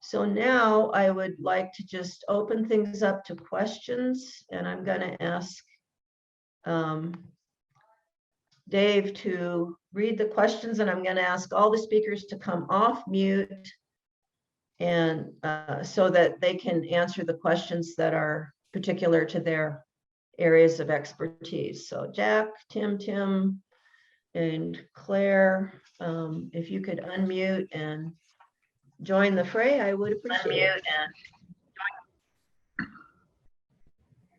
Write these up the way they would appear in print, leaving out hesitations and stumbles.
So now I would like to just open things up to questions, and I'm going to ask Dave to read the questions, and I'm going to ask all the speakers to come off mute and so that they can answer the questions that are particular to their areas of expertise. So Jack, Tim, and Claire, if you could unmute and join the fray, I would appreciate it.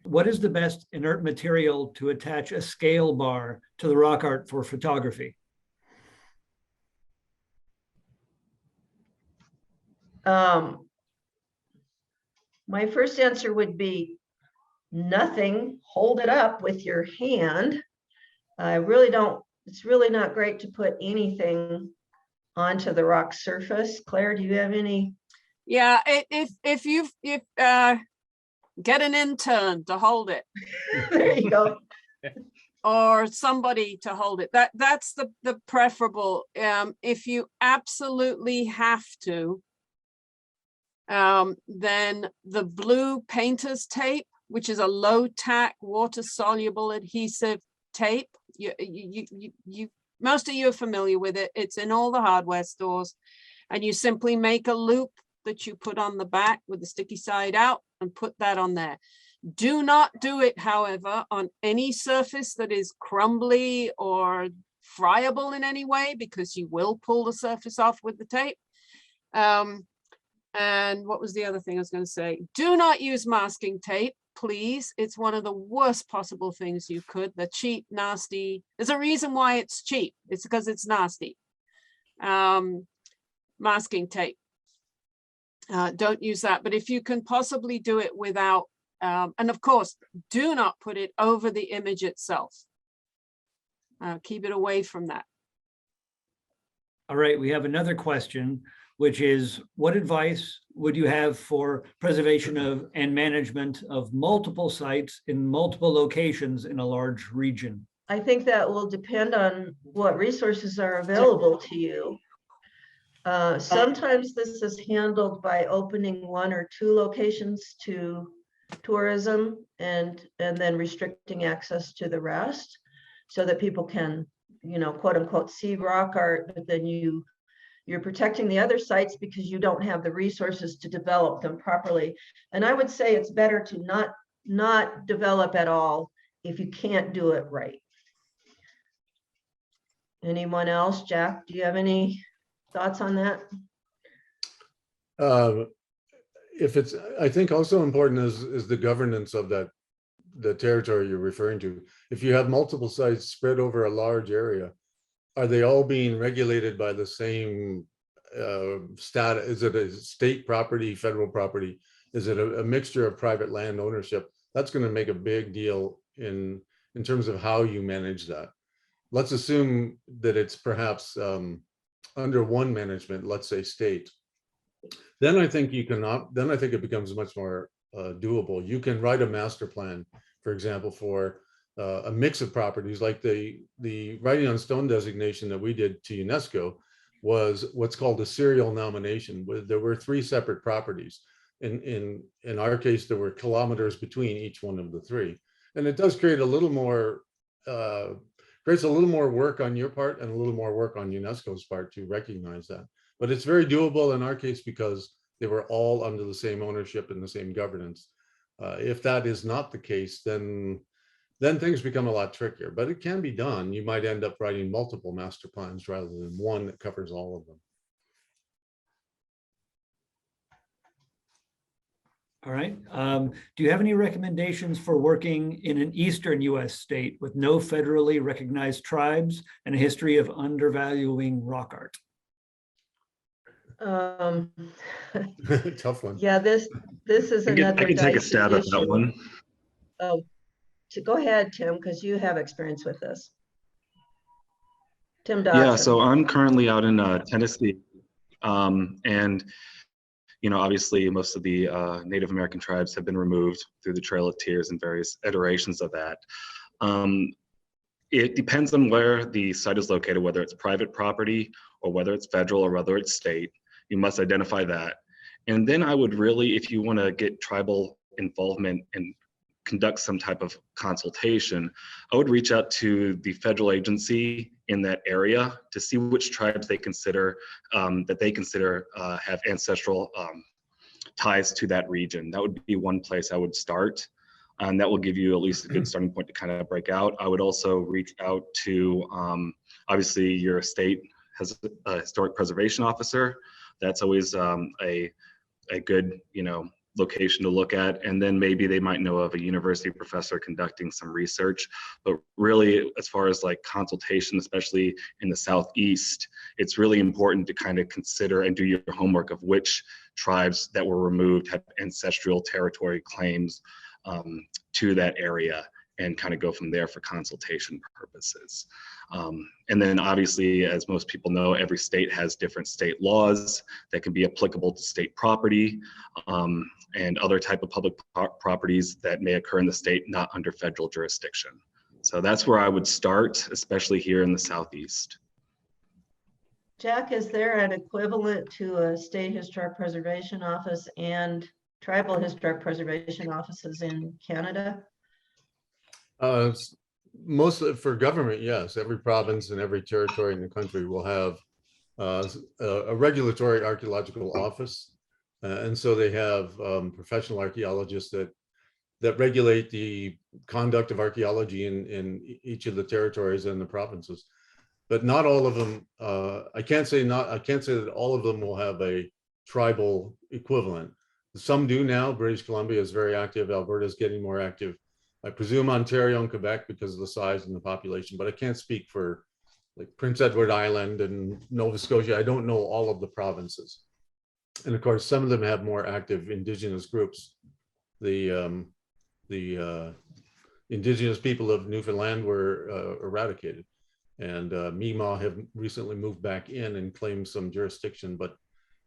What is the best inert material to attach a scale bar to the rock art for photography? My first answer would be nothing. Hold it up with your hand. I really don't, it's really not great to put anything onto the rock surface. Claire, do you have any? Yeah, if you get an intern to hold it. There you go. Or somebody to hold it. That's the preferable. If you absolutely have to, then the blue painter's tape, which is a low tack, water soluble adhesive tape. You most of you are familiar with it. It's in all the hardware stores, and you simply make a loop that you put on the back with the sticky side out and put that on there. Do not do it, however, on any surface that is crumbly or friable in any way, because you will pull the surface off with the tape. And what was the other thing I was going to say? Do not use masking tape, please. It's one of the worst possible things you could. The cheap, nasty. There's a reason why it's cheap. It's because it's nasty. Masking tape. Don't use that. But if you can possibly do it without, and of course, do not put it over the image itself. Keep it away from that. All right, we have another question, which is, what advice would you have for preservation of and management of multiple sites in multiple locations in a large region? I think that will depend on what resources are available to you. Sometimes this is handled by opening 1 or 2 locations to tourism and then restricting access to the rest so that people can, you know, quote unquote, see rock art, but then you're protecting the other sites because you don't have the resources to develop them properly. And I would say it's better to not develop at all if you can't do it right. Anyone else? Jack, do you have any thoughts on that? I think also important is the governance of the territory you're referring to. If you have multiple sites spread over a large area, are they all being regulated by the same status? Is it a state property, federal property? Is it a mixture of private land ownership? That's going to make a big deal in terms of how you manage that. Let's assume that it's perhaps under one management, let's say state. Then I think you can. Then I think it becomes much more doable. You can write a master plan, for example, for a mix of properties, like the writing on stone designation that we did to UNESCO was what's called a serial nomination. There were 3 separate properties. In our case, there were kilometers between each one of the 3, and it does create a little more creates a little more work on your part and a little more work on UNESCO's part to recognize that. But it's very doable in our case because they were all under the same ownership and the same governance. If that is not the case, then things become a lot trickier, but it can be done. You might end up writing multiple master plans rather than one that covers all of them. All right. Do you have any recommendations for working in an Eastern US state with no federally recognized tribes and a history of undervaluing rock art? Tough one. Yeah, this is another. I can take a stab at that one. Oh, go ahead, Tim, because you have experience with this. Tim Dodson. Yeah, so I'm currently out in Tennessee, and you know, obviously most of the Native American tribes have been removed through the Trail of Tears and various iterations of that. It depends on where the site is located, whether it's private property or whether it's federal or whether it's state. You must identify that. And then I would really, if you want to get tribal involvement and conduct some type of consultation, I would reach out to the federal agency in that area to see which tribes they consider have ancestral ties to that region. That would be one place I would start. And that will give you at least a good starting point to kind of break out. I would also reach out to, obviously your state has a historic preservation officer. That's always a good, location to look at. And then maybe they might know of a university professor conducting some research. But really, as far as like consultation, especially in the Southeast, it's really important to kind of consider and do your homework of which tribes that were removed have ancestral territory claims to that area, and kind of go from there for consultation purposes. And then obviously, as most people know, every state has different state laws that can be applicable to state property and other type of public properties that may occur in the state not under federal jurisdiction. So that's where I would start, especially here in the Southeast. Jack, is there an equivalent to a state historic preservation office and tribal historic preservation offices in Canada? Mostly for government, yes. Every province and every territory in the country will have a regulatory archaeological office. And so they have professional archaeologists that regulate the conduct of archaeology in each of the territories and the provinces. But not all of them, I can't say that all of them will have a tribal equivalent. Some do now. British Columbia is very active. Alberta is getting more active. I presume Ontario and Quebec because of the size and the population, but I can't speak for like Prince Edward Island and Nova Scotia. I don't know all of the provinces. And of course, some of them have more active Indigenous groups. The Indigenous people of Newfoundland were eradicated, and Mi'kmaq have recently moved back in and claimed some jurisdiction, but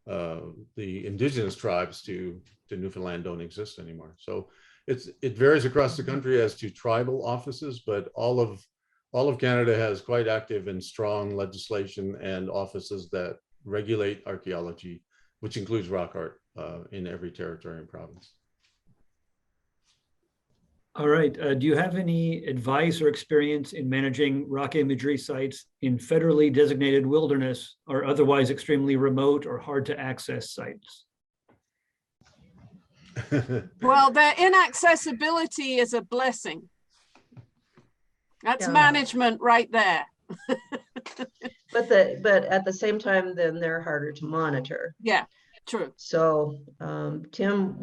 the Indigenous tribes to Newfoundland don't exist anymore. So it varies across the country as to tribal offices, but all of Canada has quite active and strong legislation and offices that regulate archaeology, which includes rock art in every territory and province. All right. Do you have any advice or experience in managing rock imagery sites in federally designated wilderness or otherwise extremely remote or hard to access sites? Well, their inaccessibility is a blessing. That's Yeah. management right there. But at the same time, then they're harder to monitor. Yeah, true. So Tim,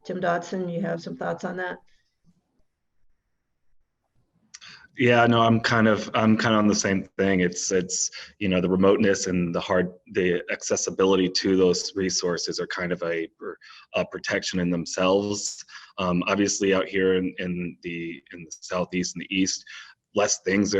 Tim Dodson, you have some thoughts on that? Yeah, no, I'm kind of on the same thing. It's the remoteness and the accessibility to those resources are kind of a protection in themselves. Obviously, out here in the Southeast and the East, less things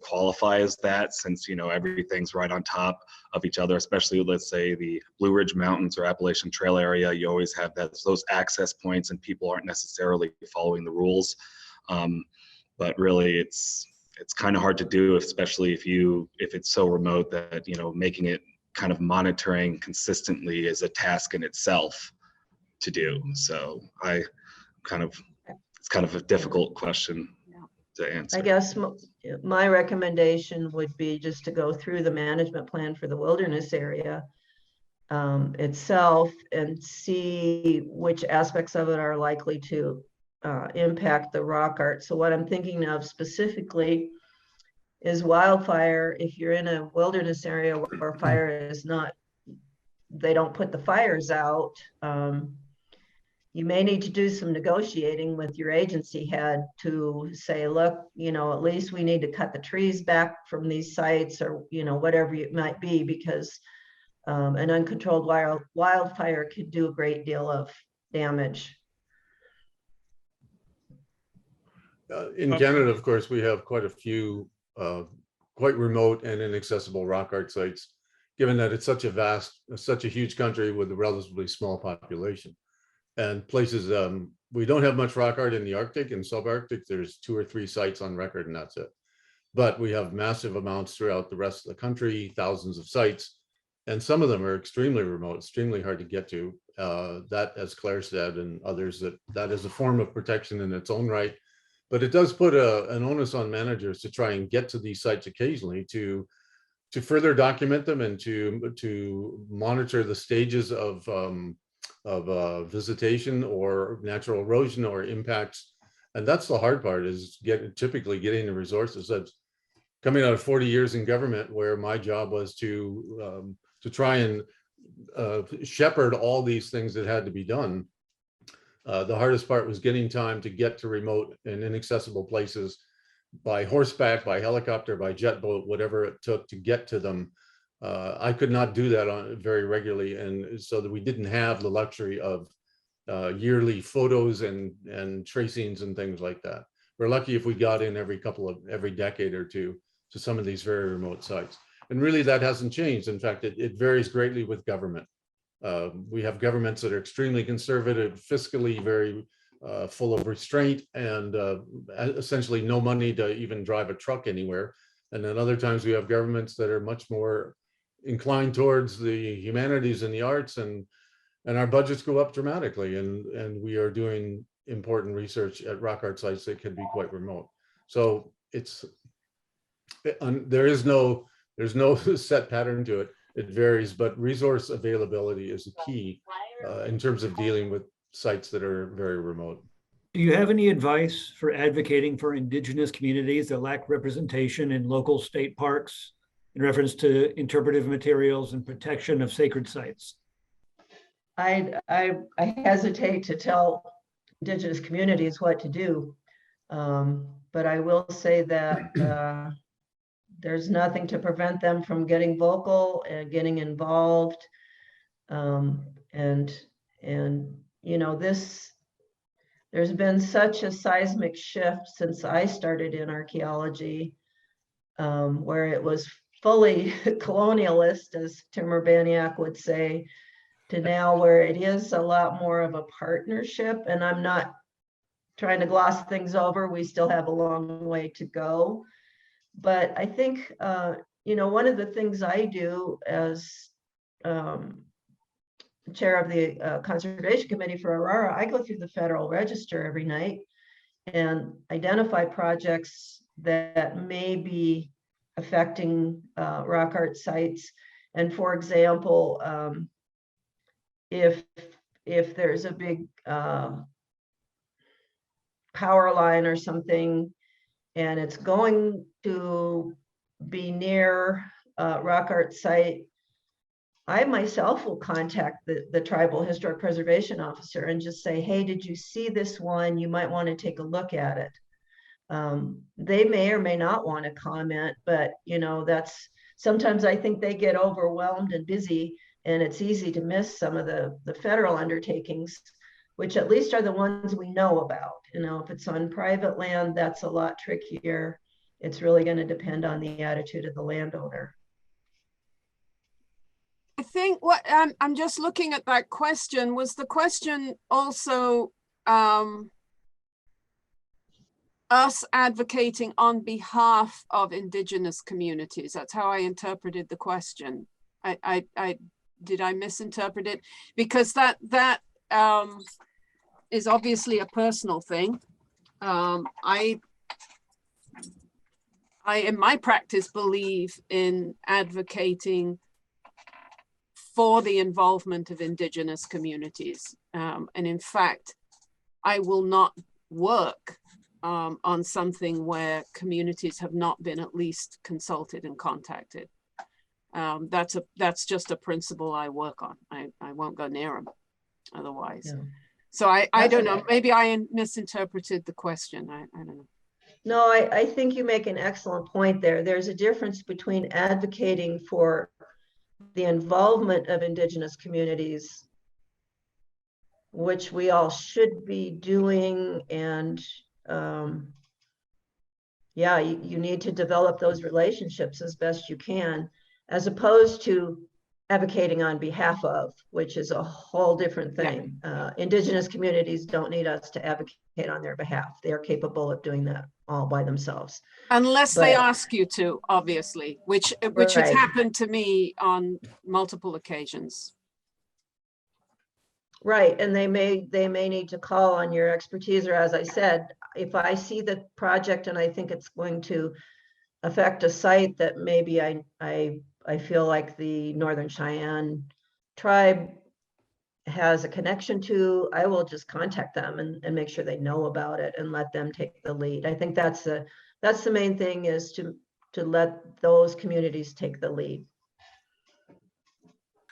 qualify as that, since everything's right on top of each other. Especially, let's say the Blue Ridge Mountains or Appalachian Trail area, you always have those access points, and people aren't necessarily following the rules. But really, it's kind of hard to do, especially if it's so remote that making it kind of monitoring consistently is a task in itself to do. So it's kind of a difficult question to answer. I guess my recommendation would be just to go through the management plan for the wilderness area itself and see which aspects of it are likely to impact the rock art. So what I'm thinking of specifically is wildfire. If you're in a wilderness area where fire is not, they don't put the fires out, you may need to do some negotiating with your agency head to say, look, at least we need to cut the trees back from these sites, or, whatever it might be, because an uncontrolled wildfire could do a great deal of damage. In Canada, of course, we have quite a few quite remote and inaccessible rock art sites, given that it's such a huge country with a relatively small population. And places, we don't have much rock art in the Arctic and subarctic. There's 2 or 3 sites on record, and that's it. But we have massive amounts throughout the rest of the country, thousands of sites. And some of them are extremely remote, extremely hard to get to. That, as Claire said, and others, that is a form of protection in its own right. But it does put an onus on managers to try and get to these sites occasionally to further document them and to monitor the stages of visitation or natural erosion or impacts. And that's the hard part, is typically getting the resources. That's coming out of 40 years in government, where my job was to try and shepherd all these things that had to be done. The hardest part was getting time to get to remote and inaccessible places by horseback, by helicopter, by jet boat, whatever it took to get to them. I could not do that very regularly, and so that we didn't have the luxury of yearly photos and tracings and things like that. We're lucky if we got in every decade or two to some of these very remote sites. And really that hasn't changed. In fact, it varies greatly with government. We have governments that are extremely conservative, fiscally very full of restraint, and essentially no money to even drive a truck anywhere. And then other times we have governments that are much more inclined towards the humanities and the arts, and our budgets go up dramatically, and we are doing important research at rock art sites that can be quite remote. So there's no set pattern to it. It varies, but resource availability is a key in terms of dealing with sites that are very remote. Do you have any advice for advocating for Indigenous communities that lack representation in local state parks in reference to interpretive materials and protection of sacred sites? I hesitate to tell Indigenous communities what to do, but I will say that there's nothing to prevent them from getting vocal and getting involved. And you know, there's been such a seismic shift since I started in archaeology, where it was fully colonialist, as Tim Urbaniak would say, to now where it is a lot more of a partnership. And I'm not trying to gloss things over. We still have a long way to go. But I think, you know, one of the things I do as chair of the Conservation Committee for ARARA, I go through the Federal Register every night and identify projects that may be affecting rock art sites. And for example, if there's a big power line or something, and it's going to be near a rock art site, I myself will contact the tribal historic preservation officer and just say, hey, did you see this one? You might want to take a look at it. They may or may not want to comment, but you know, that's sometimes I think they get overwhelmed and busy, and it's easy to miss some of the federal undertakings, which at least are the ones we know about. You know, if it's on private land, that's a lot trickier. It's really going to depend on the attitude of the landowner. I think what I'm just looking at that question. Was the question also us advocating on behalf of Indigenous communities? That's how I interpreted the question. Did I misinterpret it? Because that is obviously a personal thing. I in my practice believe in advocating for the involvement of Indigenous communities. And in fact, I will not work on something where communities have not been at least consulted and contacted. That's just a principle I work on. I won't go near them otherwise. Yeah. So I don't know, maybe I misinterpreted the question. I don't know. No, I think you make an excellent point there. There's a difference between advocating for the involvement of Indigenous communities, which we all should be doing, and yeah, you need to develop those relationships as best you can, as opposed to advocating on behalf of, which is a whole different thing. Indigenous communities don't need us to advocate on their behalf. They are capable of doing that all by themselves. Unless they But- ask you to, obviously, which has Right. happened to me on multiple occasions. Right, and they may need to call on your expertise, or as I said, if I see the project and I think it's going to affect a site that maybe I feel like the Northern Cheyenne tribe has a connection to, I will just contact them and make sure they know about it and let them take the lead. I think that's the main thing, is to let those communities take the lead.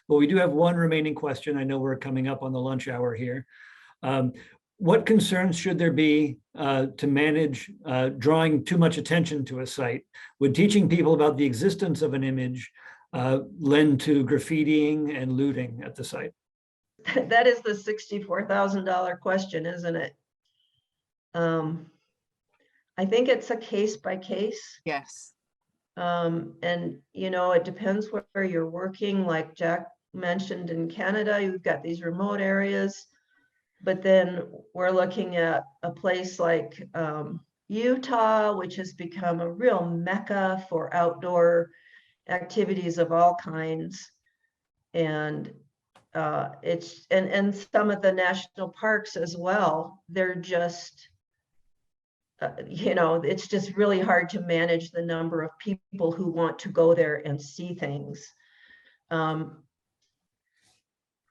Well, we do have one remaining question. I know we're coming up on the lunch hour here. What concerns should there be to manage drawing too much attention to a site? Would teaching people about the existence of an image lend to graffitiing and looting at the site? That is the $64,000 question, isn't it? I think it's a case by case. Yes. And it depends where you're working. Like Jack mentioned, in Canada, you've got these remote areas, but then we're looking at a place like Utah, which has become a real mecca for outdoor activities of all kinds. And it's and some of the national parks as well. They're just it's just really hard to manage the number of people who want to go there and see things.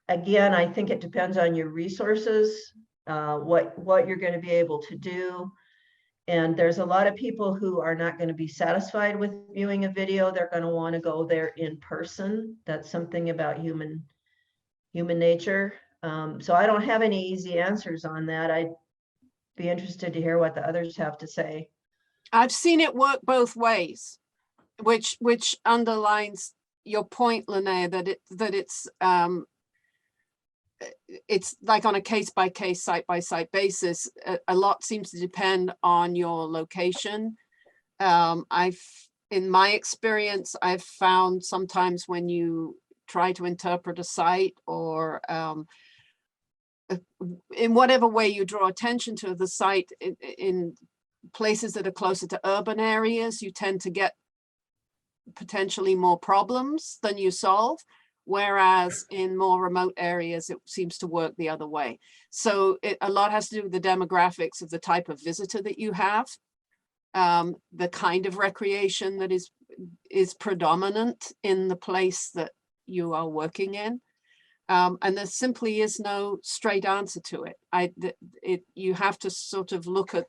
Again, I think it depends on your resources, what you're going to be able to do. And there's a lot of people who are not going to be satisfied with viewing a video. They're going to want to go there in person. That's something about human nature. So I don't have any easy answers on that. I'd be interested to hear what the others have to say. I've seen it work both ways, which underlines your point, Linnea, that it's like on a case-by-case, site-by-site basis. A lot seems to depend on your location. In my experience, I've found sometimes when you try to interpret a site, or in whatever way you draw attention to the site, in places that are closer to urban areas, you tend to get potentially more problems than you solve. Whereas in more remote areas, it seems to work the other way. So a lot has to do with the demographics of the type of visitor that you have, the kind of recreation that is predominant in the place that you are working in. And there simply is no straight answer to it. You have to sort of look at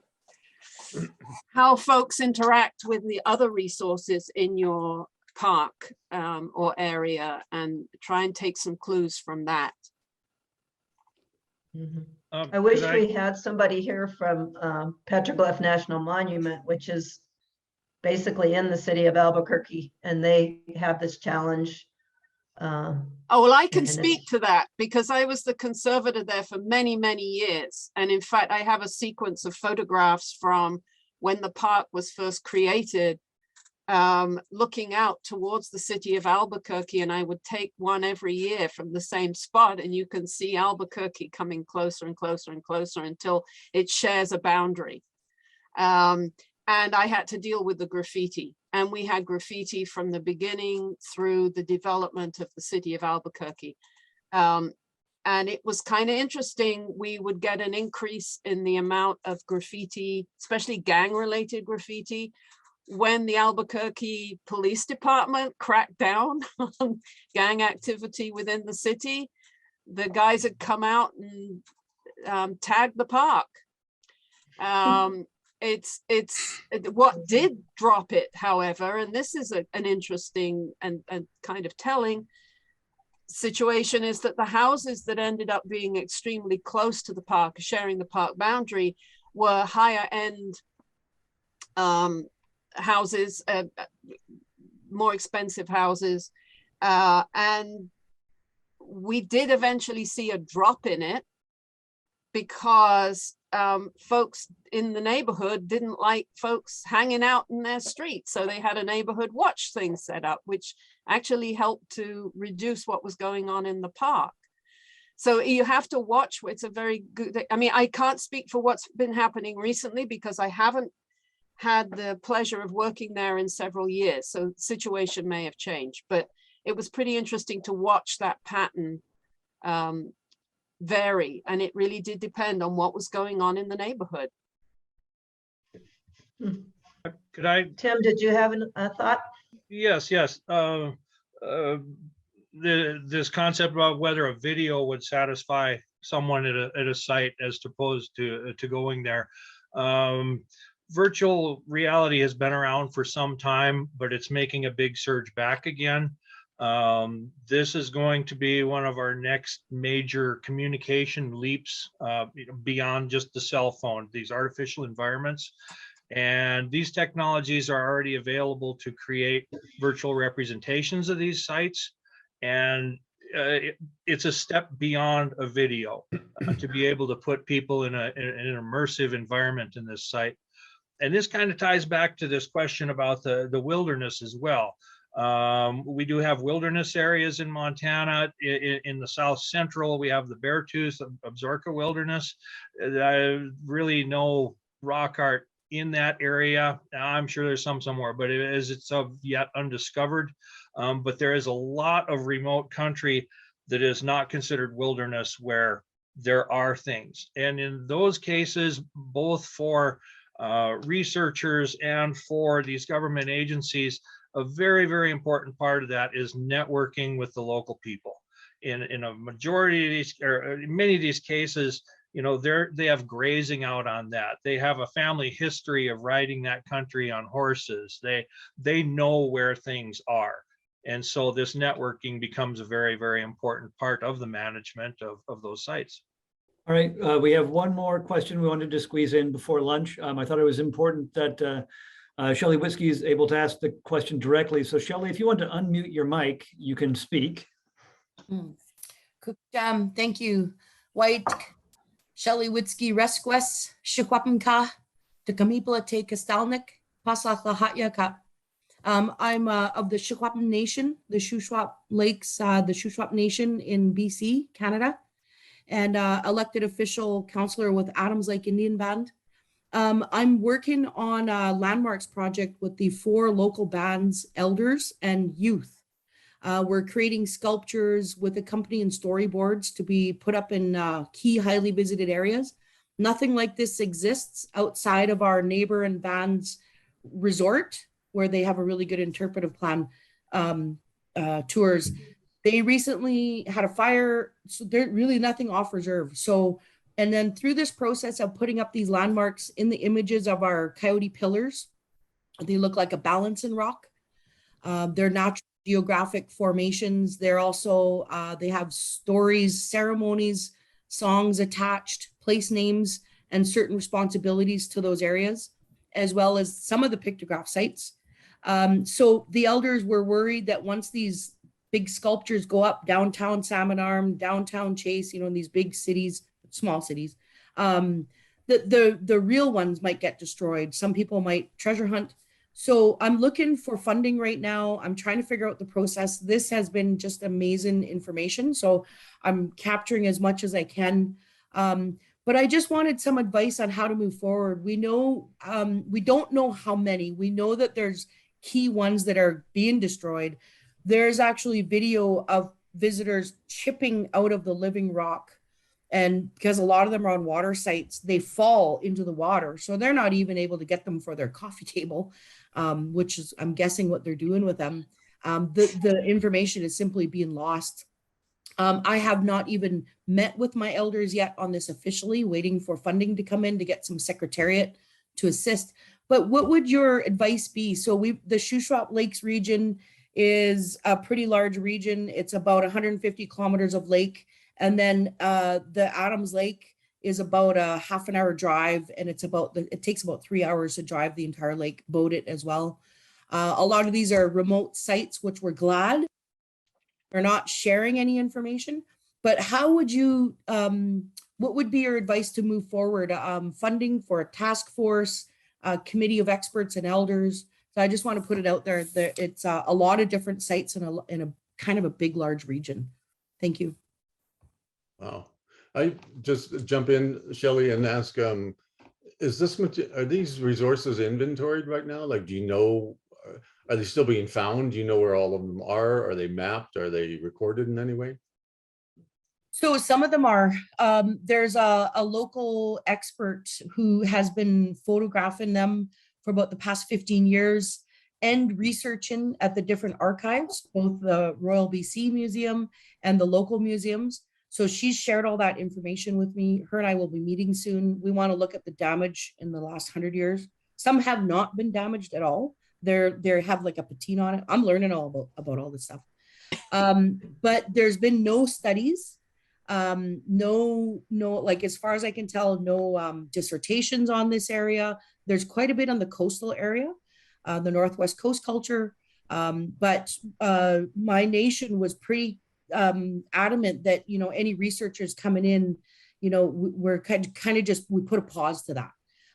how folks interact with the other resources in your park or area, and try and take some clues from that. I wish we had somebody here from Petroglyph National Monument, which is basically in the city of Albuquerque, and they have this challenge. Oh, well, I can speak to that because I was the conservator there for many, many years. And in fact, I have a sequence of photographs from when the park was first created, looking out towards the city of Albuquerque, and I would take one every year from the same spot, and you can see Albuquerque coming closer and closer and closer until it shares a boundary. And I had to deal with the graffiti, and we had graffiti from the beginning through the development of the city of Albuquerque. And it was kind of interesting. We would get an increase in the amount of graffiti, especially gang-related graffiti, when the Albuquerque Police Department cracked down on gang activity within the city. The guys had come out and tagged the park. It's what did drop it, however, and this is an interesting and kind of telling situation, is that the houses that ended up being extremely close to the park, sharing the park boundary, were higher end houses, more expensive houses, and we did eventually see a drop in it, because folks in the neighborhood didn't like folks hanging out in their street. So they had a neighborhood watch thing set up, which actually helped to reduce what was going on in the park. So you have to watch. It's a very good, I mean, I can't speak for what's been happening recently because I haven't had the pleasure of working there in several years. So the situation may have changed, but it was pretty interesting to watch that pattern vary. And it really did depend on what was going on in the neighborhood. Could I? Tim, did you have a thought? Yes. This concept about whether a video would satisfy someone at a site as opposed to going there. Virtual reality has been around for some time, but it's making a big surge back again. This is going to be one of our next major communication leaps beyond just the cell phone, these artificial environments. And these technologies are already available to create virtual representations of these sites. And it's a step beyond a video to be able to put people in an immersive environment in this site. And this kind of ties back to this question about the wilderness as well. We do have wilderness areas in Montana. In the South Central, we have the Beartooth Absaroka Wilderness. Really no rock art in that area. I'm sure there's some somewhere, but it's of yet undiscovered. But there is a lot of remote country that is not considered wilderness where there are things. And in those cases, both for researchers and for these government agencies, a very, very important part of that is networking with the local people. In a majority of these, or many of these cases, you know, they have grazing out on that. They have a family history of riding that country on horses. They know where things are. And so this networking becomes a very, very important part of the management of those sites. All right, we have one more question we wanted to squeeze in before lunch. I thought it was important that Shelley Whiskey is able to ask the question directly. So Shelley, if you want to unmute your mic, you can speak. Thank you. White Shelley Whiskey Resquest, Shikwapinka, the Kamipla Te Kastalnik, Pasakla Hatyaka. I'm of the Shuswap Nation, the Shuswap Lakes, the Shuswap Nation in BC, Canada, and elected official counselor with Adams Lake Indian Band. I'm working on a landmarks project with the 4 local bands, elders, and youth. We're creating sculptures with accompanying storyboards to be put up in key highly visited areas. Nothing like this exists outside of our neighbor and bands resort, where they have a really good interpretive plan tours. They recently had a fire, so there's really nothing off reserve. So, and then through this process of putting up these landmarks in the images of our coyote pillars, they look like a balancing rock. They're natural geographic formations. They're also, they have stories, ceremonies, songs attached, place names, and certain responsibilities to those areas, as well as some of the pictograph sites. So the elders were worried that once these big sculptures go up downtown Salmon Arm, downtown Chase, you know, in these big cities, small cities, the real ones might get destroyed. Some people might treasure hunt. So I'm looking for funding right now. I'm trying to figure out the process. This has been just amazing information. So I'm capturing as much as I can. But I just wanted some advice on how to move forward. We know, we don't know how many. We know that there's key ones that are being destroyed. There's actually video of visitors chipping out of the living rock. And because a lot of them are on water sites, they fall into the water. So they're not even able to get them for their coffee table, which is, I'm guessing, what they're doing with them. The information is simply being lost. I have not even met with my elders yet on this officially, waiting for funding to come in to get some secretariat to assist. But what would your advice be? So the Shuswap Lakes region is a pretty large region. It's about 150 kilometers of lake. And then the Adams Lake is about a half an hour drive, and it takes about 3 hours to drive the entire lake, boat it as well. A lot of these are remote sites, which we're glad are not sharing any information. But how would you what would be your advice to move forward? Funding for a task force, a committee of experts and elders. So I just want to put it out there that it's a lot of different sites in a kind of a big, large region. Thank you. Wow. I just jump in, Shelley, and ask, is this, are these resources inventoried right now? Like, do you know, are they still being found? Do you know where all of them are? Are they mapped? Are they recorded in any way? So some of them are. There's a local expert who has been photographing them for about the past 15 years and researching at the different archives, both the Royal BC Museum and the local museums. So she's shared all that information with me. Her and I will be meeting soon. We want to look at the damage in the last 100 years. Some have not been damaged at all. They have like a patina on it. I'm learning all about all this stuff. But there's been no studies, no, like as far as I can tell, no dissertations on this area. There's quite a bit on the coastal area, the Northwest Coast culture. But my nation was pretty adamant that, you know, any researchers coming in, you know, we're kind of just, we put a pause to that.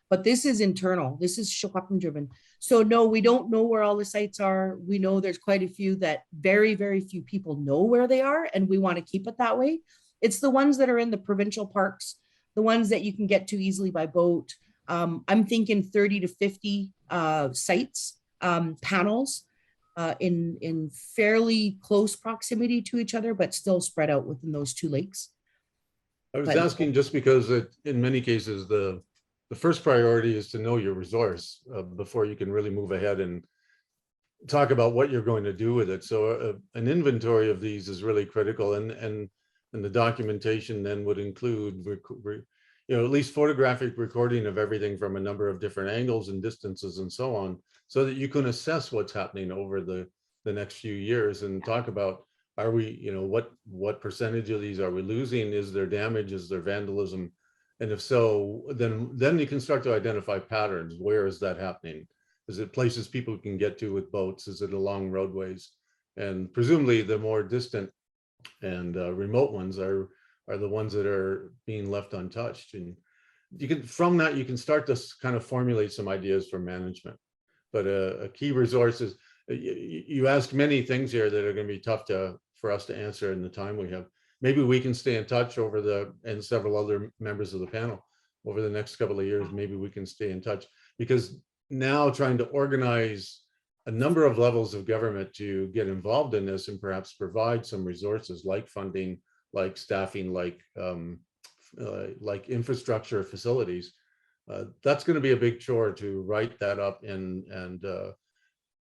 But this is internal. This is Shawinigan driven. So no, we don't know where all the sites are. We know there's quite a few that very, very few people know where they are, and we want to keep it that way. It's the ones that are in the provincial parks, the ones that you can get to easily by boat. I'm thinking 30 to 50 sites, panels in fairly close proximity to each other, but still spread out within those two lakes. I was asking just because in many cases, the first priority is to know your resource before you can really move ahead and talk about what you're going to do with it. So an inventory of these is really critical, and the documentation then would include, you know, at least photographic recording of everything from a number of different angles and distances and so on, so that you can assess what's happening over the next few years and talk about, are we, you know, what percentage of these are we losing? Is there damage? Is there vandalism? And if so, then you can start to identify patterns. Where is that happening? Is it places people can get to with boats? Is it along roadways? And presumably the more distant and remote ones are the ones that are being left untouched. And you can, from that, you can start to kind of formulate some ideas for management. But a key resource is, you asked many things here that are going to be tough for us to answer in the time we have. Maybe we can stay in touch and several other members of the panel over the next couple of years. Maybe we can stay in touch, because now trying to organize a number of levels of government to get involved in this and perhaps provide some resources like funding, like staffing, like infrastructure facilities. That's going to be a big chore to write that up and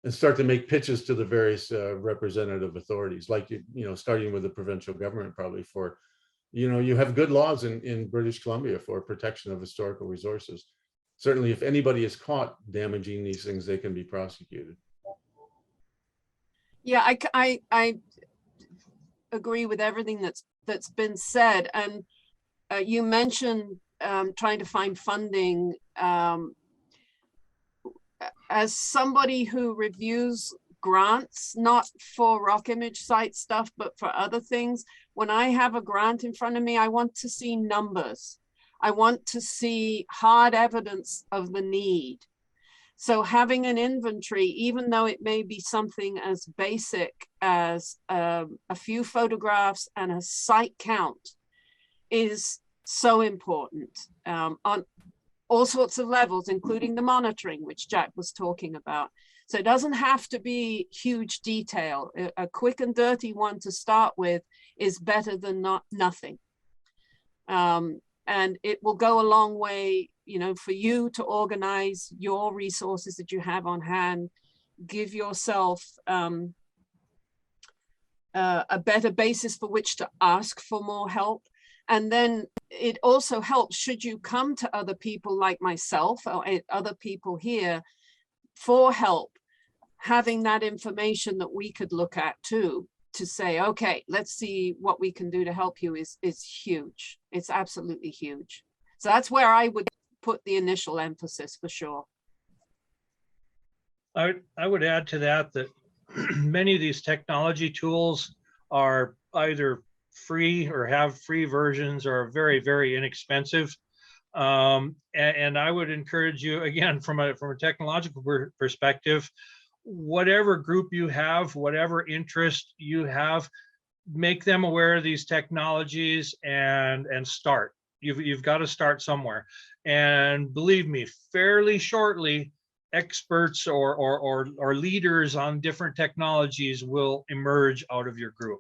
start to make pitches to the various representative authorities, like, you know, starting with the provincial government, probably for, you know, you have good laws in British Columbia for protection of historical resources. Certainly, if anybody is caught damaging these things, they can be prosecuted. Yeah, I agree with everything that's been said. And you mentioned trying to find funding. As somebody who reviews grants, not for rock image site stuff, but for other things, when I have a grant in front of me, I want to see numbers. I want to see hard evidence of the need. So having an inventory, even though it may be something as basic as a few photographs and a site count, is so important on all sorts of levels, including the monitoring, which Jack was talking about. So it doesn't have to be huge detail. A quick and dirty one to start with is better than nothing. And it will go a long way, you know, for you to organize your resources that you have on hand, give yourself a better basis for which to ask for more help. And then it also helps, should you come to other people like myself or other people here for help, having that information that we could look at too, to say, okay, let's see what we can do to help you is huge. It's absolutely huge. So that's where I would put the initial emphasis for sure. I would add to that many of these technology tools are either free or have free versions are very, very inexpensive. And I would encourage you, again, from a technological perspective, whatever group you have, whatever interest you have, make them aware of these technologies and start. You've got to start somewhere. And believe me, fairly shortly, experts or leaders on different technologies will emerge out of your group.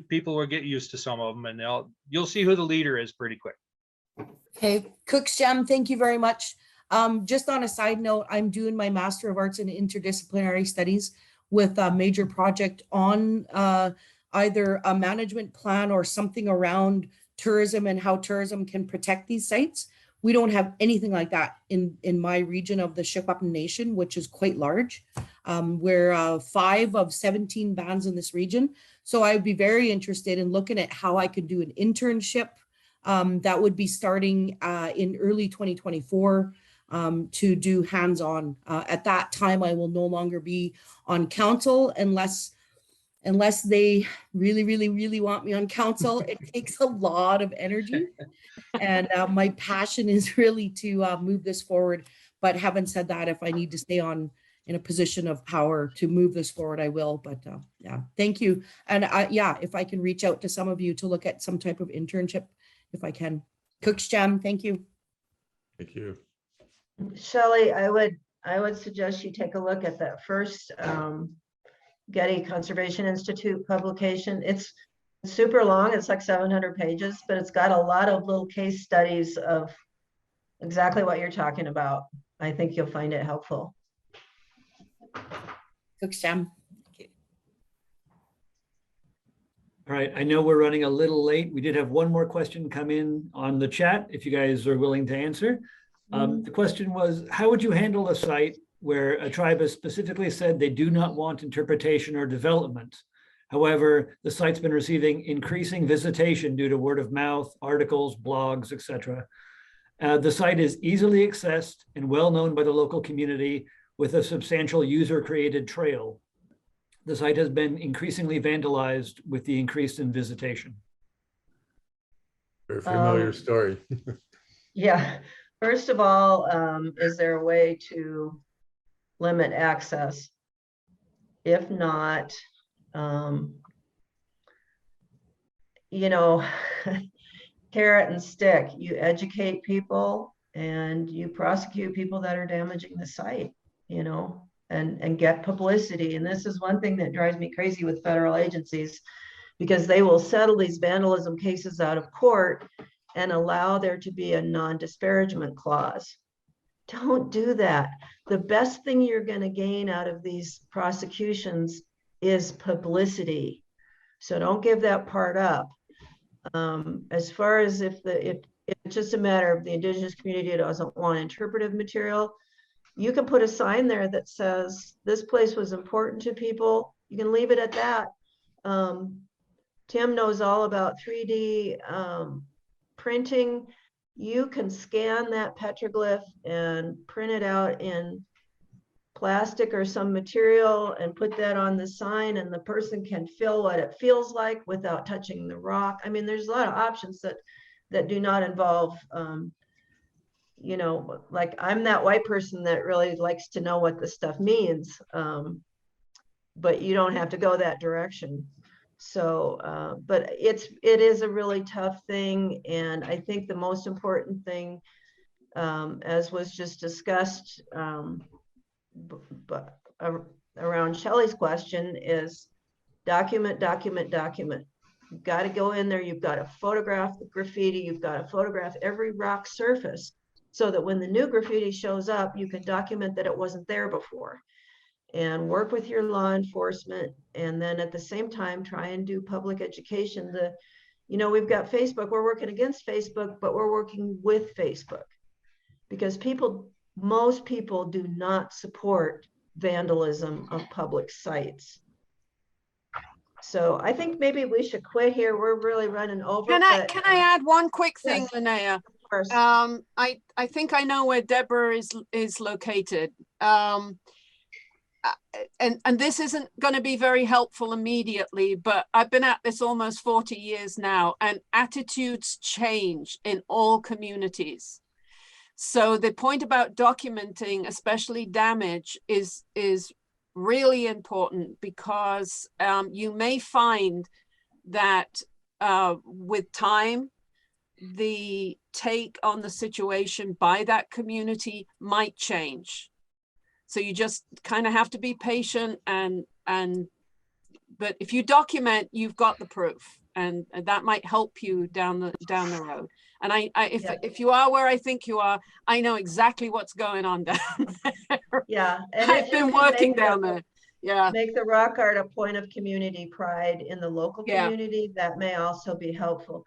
People will get used to some of them, and you'll see who the leader is pretty quick. Okay, Cook's Jam, thank you very much. Just on a side note, I'm doing my Master of Arts in Interdisciplinary Studies with a major project on either a management plan or something around tourism and how tourism can protect these sites. We don't have anything like that in my region of the Shipwapin Nation, which is quite large. We're 5 of 17 bands in this region. So I would be very interested in looking at how I could do an internship that would be starting in early 2024 to do hands-on. At that time, I will no longer be on council unless they really, really, really want me on council. It takes a lot of energy. And my passion is really to move this forward. But having said that, if I need to stay on in a position of power to move this forward, I will. But yeah, thank you. And yeah, if I can reach out to some of you to look at some type of internship, if I can. Cook's Jam, thank you. Thank you. Shelley, I would suggest you take a look at that first Getty Conservation Institute publication. It's super long. It's like 700 pages, but it's got a lot of little case studies of exactly what you're talking about. I think you'll find it helpful. Cook's Jam. All right, I know we're running a little late. We did have one more question come in on the chat, if you guys are willing to answer. The question was, how would you handle a site where a tribe has specifically said they do not want interpretation or development? However, the site's been receiving increasing visitation due to word of mouth, articles, blogs, etc. The site is easily accessed and well known by the local community with a substantial user-created trail. The site has been increasingly vandalized with the increase in visitation. Very familiar story. Yeah, first of all, is there a way to limit access? If not, you know, carrot and stick, you educate people and you prosecute people that are damaging the site, you know, and get publicity. And this is one thing that drives me crazy with federal agencies, because they will settle these vandalism cases out of court and allow there to be a non-disparagement clause. Don't do that. The best thing you're going to gain out of these prosecutions is publicity. So don't give that part up. As far as if it's just a matter of the Indigenous community doesn't want interpretive material, you can put a sign there that says this place was important to people. You can leave it at that. Tim knows all about 3D printing. You can scan that petroglyph and print it out in plastic or some material and put that on the sign, and the person can feel what it feels like without touching the rock. I mean, there's a lot of options that do not involve you know, like I'm that white person that really likes to know what this stuff means, but you don't have to go that direction. So, but it is a really tough thing. And I think the most important thing, as was just discussed, but around Shelley's question, is document, document, document. You've got to go in there. You've got to photograph the graffiti. You've got to photograph every rock surface, so that when the new graffiti shows up, you can document that it wasn't there before, and work with your law enforcement. And then at the same time, try and do public education. You know, we've got Facebook, we're working against Facebook, but we're working with Facebook, because most people do not support vandalism of public sites. So I think maybe we should quit here. We're really running over. Can I add one quick thing, Yes. Linnea? First. I think I know where Deborah is located. and this isn't going to be very helpful immediately, but I've been at this almost 40 years now, and attitudes change in all communities. So the point about documenting, especially damage, is really important, because you may find that with time, the take on the situation by that community might change. So you just kind of have to be patient, but if you document, you've got the proof, and that might help you down the road. And if you are where I think you are, I know exactly what's going on down there. Yeah. I've been working down there. Yeah. Make the rock art a point of community pride in the local Yeah. community. That may also be helpful.